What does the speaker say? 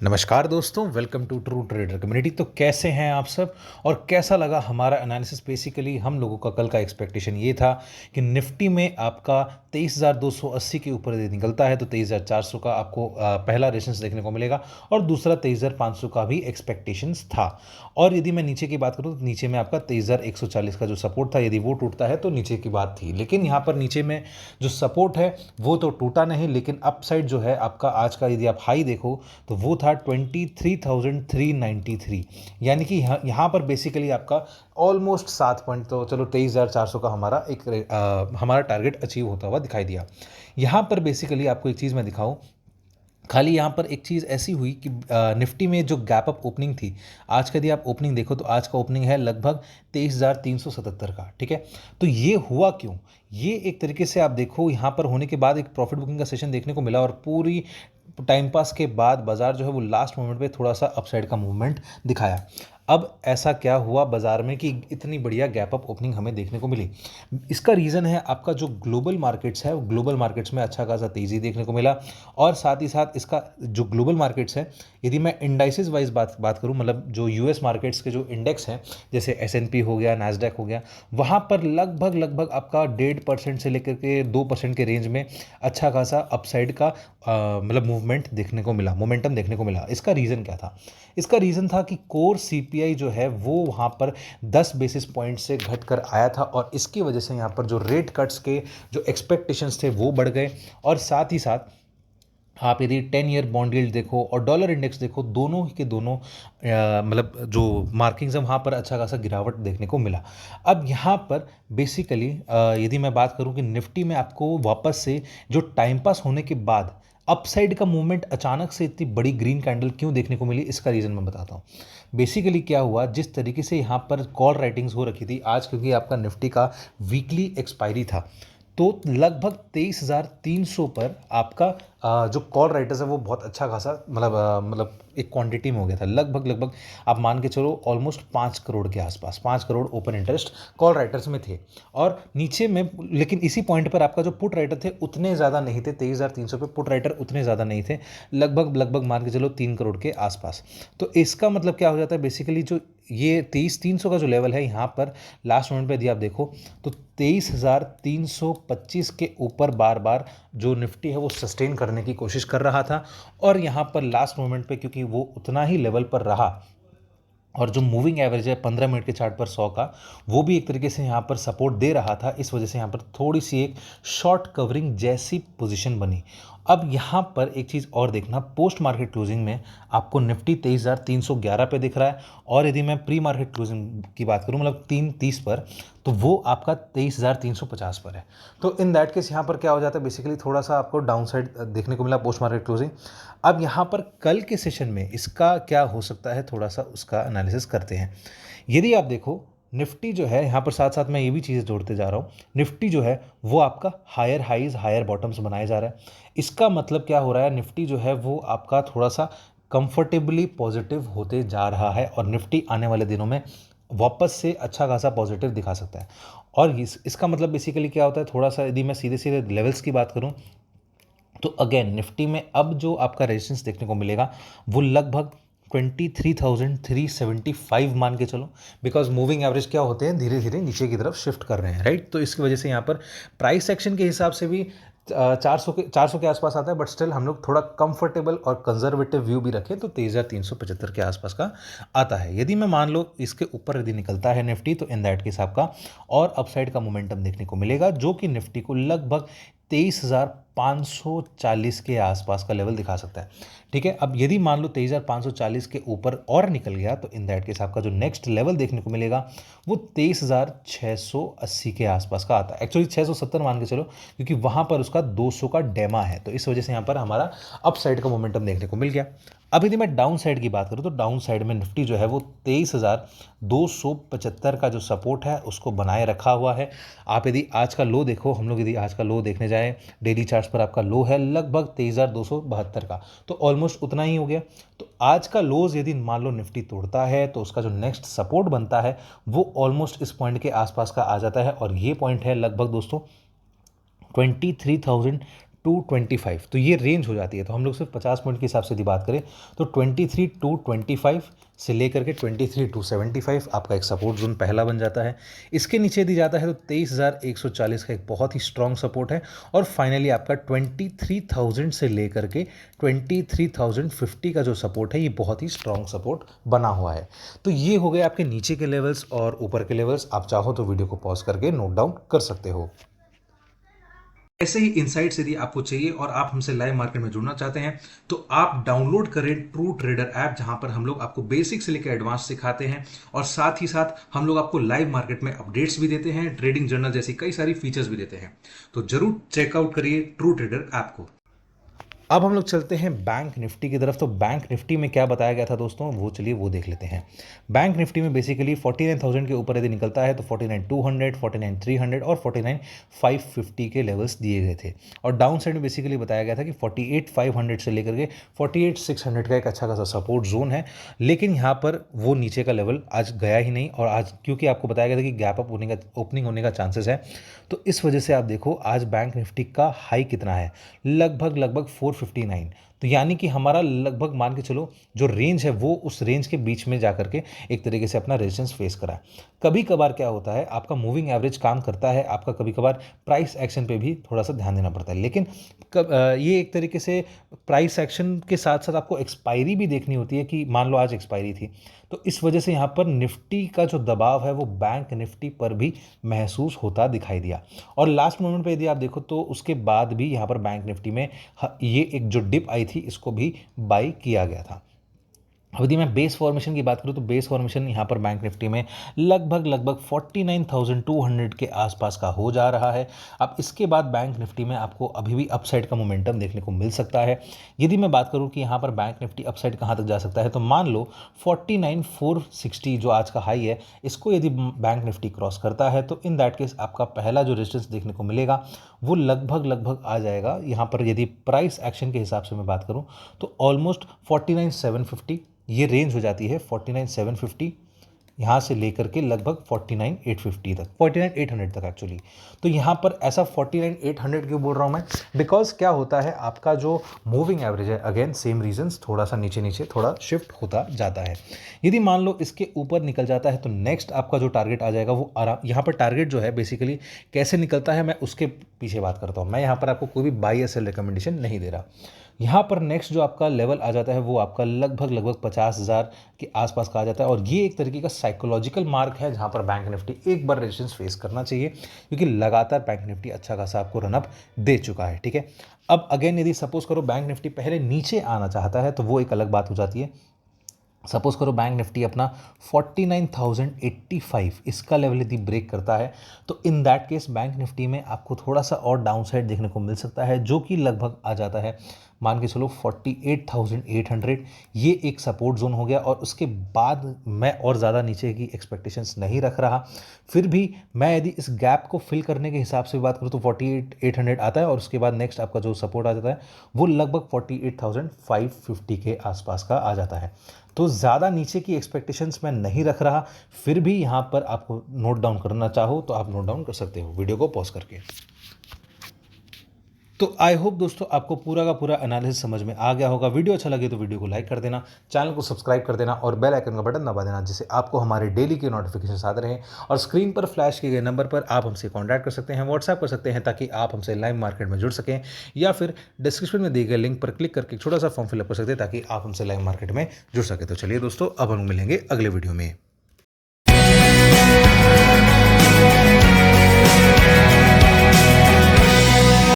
नमस्कार दोस्तों, welcome to true trader community. तो कैसे हैं आप सब और कैसा लगा हमारा एनालिसिस? बेसिकली हम लोगों का कल का एक्सपेक्टेशन ये था कि निफ्टी में आपका 23,280 के ऊपर यदि निकलता है तो 23,400 का आपको पहला रेजिस्टेंस देखने को मिलेगा और दूसरा 23,500 का भी एक्सपेक्टेशंस था। और यदि मैं नीचे की बात करूँ तो नीचे में आपका 23,140 का जो सपोर्ट था, यदि वो टूटता है तो नीचे की बात थी। लेकिन यहाँ पर नीचे में जो सपोर्ट है वो तो टूटा नहीं, लेकिन अपसाइड जो है आपका आज का यदि आप हाई देखो तो वो था 23,393। यानी कि यहाँ पर बेसिकली आपका ऑलमोस्ट 7 पॉइंट, तो चलो 23,400 का हमारा टारगेट अचीव होता हुआ दिखाई दिया। यहाँ पर बेसिकली आपको एक चीज़ मैं दिखाऊं, खाली यहाँ पर एक चीज़ ऐसी हुई कि निफ्टी में जो गैप अप ओपनिंग थी, आज का यदि आप ओपनिंग देखो तो आज का ओपनिंग है लगभग 23,377 का। ठीक है, तो ये हुआ क्यों? ये एक तरीके से आप देखो यहाँ पर होने के बाद एक प्रॉफिट बुकिंग का सेशन देखने को मिला और पूरी टाइम पास के बाद बाजार जो है वो लास्ट मोमेंट पे थोड़ा सा अपसाइड का मूवमेंट दिखाया। अब ऐसा क्या हुआ बाजार में कि इतनी बढ़िया गैप अप ओपनिंग हमें देखने को मिली? इसका रीज़न है आपका जो ग्लोबल मार्केट्स है, ग्लोबल मार्केट्स में अच्छा खासा तेज़ी देखने को मिला। और साथ ही साथ इसका जो ग्लोबल मार्केट्स है, यदि मैं इंडाइसिस वाइज बात करूं, मतलब जो यूएस मार्केट्स के जो इंडेक्स हैं जैसे एसएनपी हो गया, नैस्डैक हो गया, वहाँ पर लगभग लगभग आपका 1.5% से लेकर के 2% के रेंज में अच्छा खासा अपसाइड का मतलब मूवमेंट देखने को मिला, मोमेंटम देखने को मिला। इसका रीज़न क्या था? इसका रीज़न था कि कोर सीपीआई जो है वो वहाँ पर 10 बेसिस पॉइंट से घट कर आया था और इसकी वजह से यहाँ पर जो रेट कट्स के जो एक्सपेक्टेशंस थे वो बढ़ गए। और साथ ही साथ आप यदि 10 ईयर बॉन्ड यील्ड देखो और डॉलर इंडेक्स देखो, दोनों के दोनों मतलब जो मार्किंग्स है वहाँ पर अच्छा खासा गिरावट देखने को मिला। अब यहाँ पर बेसिकली यदि मैं बात करूँ कि निफ्टी में आपको वापस से जो टाइम पास होने के बाद अपसाइड का मूवमेंट अचानक से इतनी बड़ी ग्रीन कैंडल क्यों देखने को मिली, इसका रीज़न मैं बताता हूँ। बेसिकली क्या हुआ, जिस तरीके से यहाँ पर कॉल राइटिंग्स हो रखी थी आज, क्योंकि आपका निफ्टी का वीकली एक्सपायरी था, तो लगभग 23,300 पर आपका जो कॉल राइटर्स है वो बहुत अच्छा खासा मतलब एक क्वांटिटी में हो गया था। लगभग लगभग आप मान के चलो ऑलमोस्ट 5 करोड़ के आसपास, 5 crore open interest call writers में थे। और नीचे में लेकिन इसी पॉइंट पर आपका जो पुट राइटर थे उतने ज़्यादा नहीं थे, 23,300 पे पुट राइटर उतने ज़्यादा नहीं थे, लगभग लगभग मान के चलो 3 करोड़ के आसपास। तो इसका मतलब क्या हो जाता है, बेसिकली जो ये 23,300 का जो लेवल है यहाँ पर लास्ट मोमेंट पे यदि आप देखो तो 23,325 के ऊपर बार बार जो निफ्टी है वो सस्टेन करने की कोशिश कर रहा था। और यहाँ पर लास्ट मोमेंट पे क्योंकि वो उतना ही लेवल पर रहा और जो मूविंग एवरेज है 15 मिनट के चार्ट पर 100 का, वो भी एक तरीके से यहाँ पर सपोर्ट दे रहा था। इस वजह से यहाँ पर थोड़ी सी एक शॉर्ट कवरिंग जैसी पोजीशन बनी। अब यहाँ पर एक चीज़ और देखना, पोस्ट मार्केट क्लोजिंग में आपको निफ्टी 23,311 पे दिख रहा है और यदि मैं प्री मार्केट क्लोजिंग की बात करूँ मतलब 3:30 पर, तो वो आपका 23,350 पर है। तो इन दैट केस यहाँ पर क्या हो जाता है, बेसिकली थोड़ा सा आपको डाउन साइड देखने को मिला पोस्ट मार्केट क्लोजिंग। अब यहाँ पर कल के सेशन में इसका क्या हो सकता है, थोड़ा सा उसका एनालिसिस करते हैं। यदि आप देखो निफ्टी जो है यहाँ पर, साथ साथ मैं ये भी चीज़ें जोड़ते जा रहा हूँ, निफ्टी जो है वो आपका हायर हाइज हायर बॉटम्स बनाए जा रहा है। इसका मतलब क्या हो रहा है, निफ्टी जो है वो आपका थोड़ा सा कंफर्टेबली पॉजिटिव होते जा रहा है और निफ्टी आने वाले दिनों में वापस से अच्छा खासा पॉजिटिव दिखा सकता है। और इसका मतलब बेसिकली क्या होता है, थोड़ा सा यदि मैं सीधे सीधे लेवल्स की बात करूं तो अगेन निफ्टी में अब जो आपका रेजिस्टेंस देखने को मिलेगा वो लगभग 23,375 मान के चलो, बिकॉज मूविंग एवरेज क्या होते हैं धीरे धीरे नीचे की तरफ शिफ्ट कर रहे हैं, राइट। तो इसकी वजह से यहाँ पर प्राइस एक्शन के हिसाब से भी 400 के आसपास आता है, बट स्टिल हम लोग थोड़ा कंफर्टेबल और कंजर्वेटिव व्यू भी रखें तो 23,375 के आसपास का आता है। यदि मैं मान लो इसके ऊपर यदि निकलता है निफ्टी तो इन दैट केस आपका और अपसाइड का मोमेंटम देखने को मिलेगा, जो कि निफ्टी को लगभग 23,540 के आसपास का लेवल दिखा सकता है। ठीक है, अब यदि मान लो 23,540 के ऊपर और निकल गया तो इन दैट केस आपका जो नेक्स्ट लेवल देखने को मिलेगा वो 23,680 के आसपास का आता है। एक्चुअली 670 मान के चलो, क्योंकि वहां पर उसका 200 का डेमा है, तो इस वजह से यहाँ पर हमारा अपसाइड का मोमेंटम देखने को मिल गया। अब यदि मैं डाउन साइड की बात करूँ तो डाउन साइड में निफ्टी जो है वो 23,275 का जो सपोर्ट है उसको बनाए रखा हुआ है। आप यदि आज का लो देखो, हम लोग यदि आज का लो देखने जाएं, डेली चार्ट्स पर आपका लो है लगभग 23,272 का, तो ऑलमोस्ट उतना ही हो गया। तो आज का लोज यदि मान लो निफ्टी तोड़ता है तो उसका जो नेक्स्ट सपोर्ट बनता है वो ऑलमोस्ट इस पॉइंट के आसपास का आ जाता है और ये पॉइंट है लगभग दोस्तों 23,200 225, तो ये रेंज हो जाती है। तो हम लोग सिर्फ 50 पॉइंट के हिसाब से यदि बात करें तो 23,225 से लेकर के 23,275 आपका एक सपोर्ट जोन पहला बन जाता है। इसके नीचे यदि जाता है तो 23,140 का एक बहुत ही स्ट्रॉन्ग सपोर्ट है। और फाइनली आपका 23,000 से लेकर के 23,050 का जो सपोर्ट है, ये बहुत ही स्ट्रॉन्ग सपोर्ट बना हुआ है। तो ये हो गए आपके नीचे के लेवल्स और ऊपर के लेवल्स। आप चाहो तो वीडियो को पॉज करके नोट डाउन कर सकते हो। ऐसे ही इनसाइट्स यदि आपको चाहिए और आप हमसे लाइव मार्केट में जुड़ना चाहते हैं तो आप डाउनलोड करें ट्रू ट्रेडर ऐप, जहां पर हम लोग आपको बेसिक से लेकर एडवांस सिखाते हैं और साथ ही साथ हम लोग आपको लाइव मार्केट में अपडेट्स भी देते हैं, ट्रेडिंग जर्नल जैसी कई सारी फीचर्स भी देते हैं। तो जरूर चेकआउट करिए ट्रू ट्रेडर ऐप को। अब हम लोग चलते हैं बैंक निफ्टी की तरफ। तो बैंक निफ्टी में क्या बताया गया था दोस्तों, वो चलिए वो देख लेते हैं। बैंक निफ्टी में बेसिकली 49,000 के ऊपर यदि निकलता है तो 49,200, 49,300 और 49,550 के लेवल्स दिए गए थे। और डाउन साइड में बेसिकली बताया गया था कि 48,500 से लेकर के 48,600 का एक अच्छा खासा सपोर्ट जोन है। लेकिन यहाँ पर वो नीचे का लेवल आज गया ही नहीं, और आज क्योंकि आपको बताया गया था कि गैप अप होने का, ओपनिंग होने का चांसेस है, तो इस वजह से आप देखो आज बैंक निफ्टी का हाई कितना है, लगभग 459। तो यानी कि हमारा लगभग मान के चलो जो रेंज है वो उस रेंज के बीच में जाकर के एक तरीके से अपना रेजिस्टेंस फेस करा है। कभी कभार क्या होता है, आपका मूविंग एवरेज काम करता है, आपका कभी कभार प्राइस एक्शन पे भी थोड़ा सा ध्यान देना पड़ता है। लेकिन ये एक तरीके से प्राइस एक्शन के साथ साथ आपको एक्सपायरी भी देखनी होती है कि मान लो आज एक्सपायरी थी, तो इस वजह से यहाँ पर निफ्टी का जो दबाव है वो बैंक निफ्टी पर भी महसूस होता दिखाई दिया। और लास्ट मोमेंट पे यदि आप देखो तो उसके बाद भी यहाँ पर बैंक निफ्टी में ये एक जो डिप आई थी इसको भी बाई किया गया था। अब यदि मैं बेस फॉर्मेशन की बात करूं तो बेस फॉर्मेशन यहाँ पर बैंक निफ्टी में लगभग 49,200 के आसपास का हो जा रहा है। अब इसके बाद बैंक निफ्टी में आपको अभी भी अपसाइड का मोमेंटम देखने को मिल सकता है। यदि मैं बात करूं कि यहाँ पर बैंक निफ्टी अपसाइड कहाँ तक जा सकता है, तो मान लो 49,460 जो आज का हाई है, इसको यदि बैंक निफ्टी क्रॉस करता है तो इन दैट केस आपका पहला जो रेजिस्टेंस देखने को मिलेगा वो लगभग आ जाएगा। यहाँ पर यदि प्राइस एक्शन के हिसाब से मैं बात करूँ तो ऑलमोस्ट 49,750 ये रेंज हो जाती है। 49,750 यहाँ से लेकर के लगभग 49,850 तक, 49,800 तक एक्चुअली। तो यहाँ पर ऐसा 49,800 क्यों बोल रहा हूँ मैं, बिकॉज क्या होता है आपका जो मूविंग एवरेज है, अगेन सेम रीजंस, थोड़ा सा नीचे नीचे थोड़ा शिफ्ट होता जाता है। यदि मान लो इसके ऊपर निकल जाता है तो नेक्स्ट आपका जो टारगेट आ जाएगा वो आराम, यहाँ पर टारगेट जो है बेसिकली कैसे निकलता है मैं उसके पीछे बात करता हूँ। मैं यहाँ पर आपको कोई भी बाई या सेल रिकमेंडेशन नहीं दे रहा। यहाँ पर नेक्स्ट जो आपका लेवल आ जाता है वो आपका लगभग 50,000 के आसपास का आ जाता है। और ये एक तरीके का साइकोलॉजिकल मार्क है जहाँ पर बैंक निफ्टी एक बार रेजिस्टेंस फेस करना चाहिए, क्योंकि लगातार बैंक निफ्टी अच्छा खासा आपको रनअप दे चुका है। ठीक है, अब अगेन यदि सपोज करो बैंक निफ्टी पहले नीचे आना चाहता है तो वो एक अलग बात हो जाती है। सपोज करो बैंक निफ्टी अपना 49,085 इसका लेवल यदि ब्रेक करता है तो in that case bank Nifty में आपको थोड़ा सा और डाउन साइड देखने को मिल सकता है, जो कि लगभग आ जाता है मान के चलो 48,800। ये एक सपोर्ट जोन हो गया और उसके बाद मैं और ज़्यादा नीचे की एक्सपेक्टेशंस नहीं रख रहा। फिर भी मैं यदि इस गैप को फिल करने के हिसाब से बात करूँ तो 48,800 आता है और उसके बाद नेक्स्ट आपका जो सपोर्ट आ जाता है वो लगभग 48,550 के आसपास का आ जाता है। तो ज़्यादा नीचे की एक्सपेक्टेशंस मैं नहीं रख रहा। फिर भी यहाँ पर आपको नोट डाउन करना चाहो तो आप नोट डाउन कर सकते हो वीडियो को पॉज करके। तो आई होप दोस्तों आपको पूरा का पूरा एनालिसिस समझ में आ गया होगा। वीडियो अच्छा लगे तो वीडियो को लाइक कर देना, चैनल को सब्सक्राइब कर देना और बेल आइकन का बटन दबा देना, जिससे आपको हमारे डेली के नोटिफिकेशन आते रहें। और स्क्रीन पर फ्लैश किए गए नंबर पर आप हमसे कॉन्टैक्ट कर सकते हैं, व्हाट्सएप कर सकते हैं, ताकि आप हमसे लाइव मार्केट में जुड़ सकें, या फिर डिस्क्रिप्शन में दिए गए लिंक पर क्लिक करके एक छोटा सा फॉर्म फिलअप कर सकते हैं ताकि आप हमसे लाइव मार्केट में जुड़ सकें। तो चलिए दोस्तों, अब हम मिलेंगे अगले वीडियो में।